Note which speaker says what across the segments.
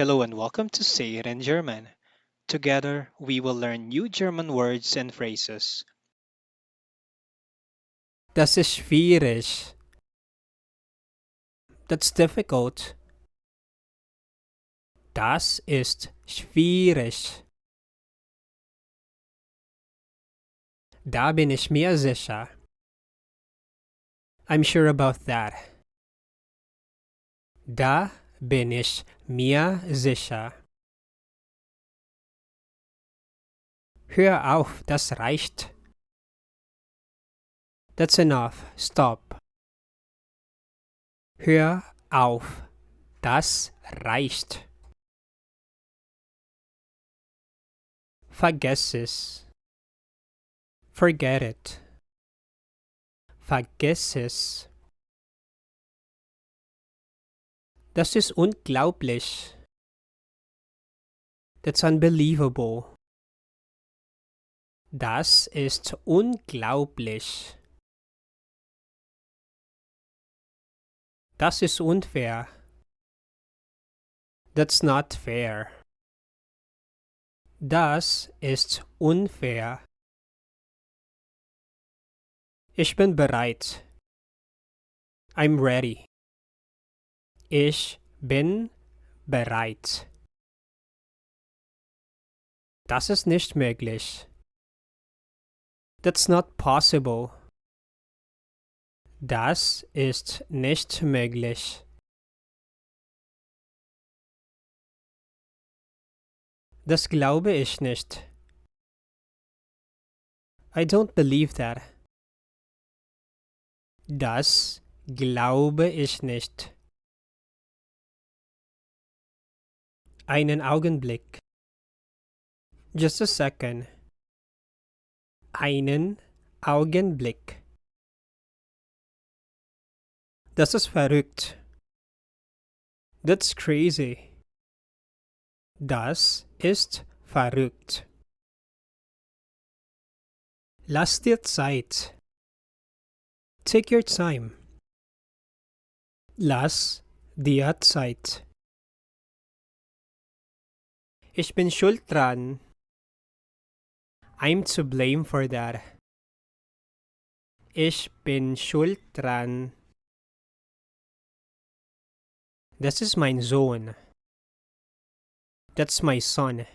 Speaker 1: Hello and welcome to Say It in German. Together, we will learn new German words and phrases.
Speaker 2: Das ist schwierig. That's difficult. Das ist schwierig. Da bin ich mir sicher. I'm sure about that. Da bin ich mir sicher. Hör auf, das reicht. That's enough. Stop. Hör auf, das reicht. Vergess es. Forget it. Vergiss es. Das ist unglaublich. That's unbelievable. Das ist unglaublich. Das ist unfair. That's not fair. Das ist unfair. Ich bin bereit. I'm ready. Ich bin bereit. Das ist nicht möglich. That's not possible. Das ist nicht möglich. Das glaube ich nicht. I don't believe that. Das glaube ich nicht. Einen Augenblick. Just a second. Einen Augenblick. Das ist verrückt. That's crazy. Das ist verrückt. Lass dir Zeit. Take your time. Lass dir Zeit. Ich bin schuld dran. I'm to blame for that. Ich bin schuld dran. Das ist mein Sohn. That's my son.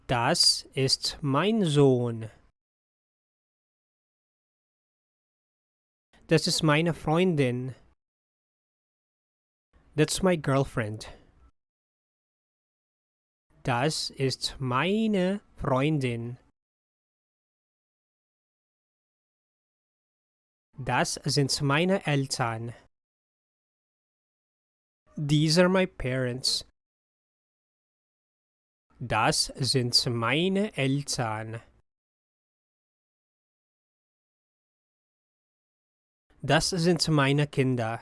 Speaker 2: Das ist mein Sohn. Das ist meine Freundin. That's my girlfriend. Das ist meine Freundin. Das sind meine Eltern. These are my parents. Das sind meine Eltern. Das sind meine Kinder.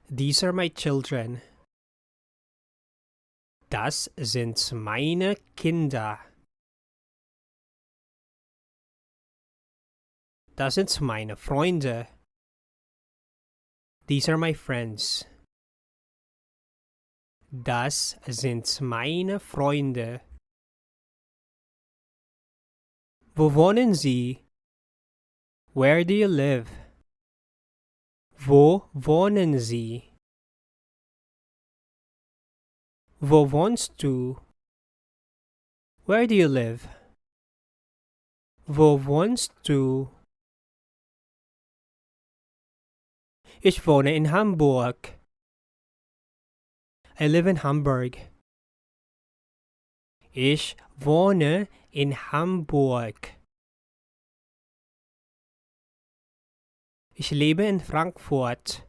Speaker 2: These are my children. Das sind meine Kinder. Das sind meine Freunde. These are my friends. Das sind meine Freunde. Wo wohnen Sie? Where do you live? Wo wohnen Sie? Wo wohnst du? Where do you live? Wo wohnst du? Ich wohne in Hamburg. I live in Hamburg. Ich wohne in Hamburg. Ich lebe in Frankfurt.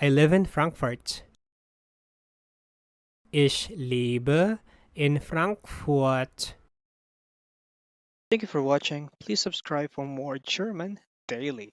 Speaker 2: I live in Frankfurt. Ich lebe in Frankfurt.
Speaker 1: Thank you for watching. Please subscribe for more German daily.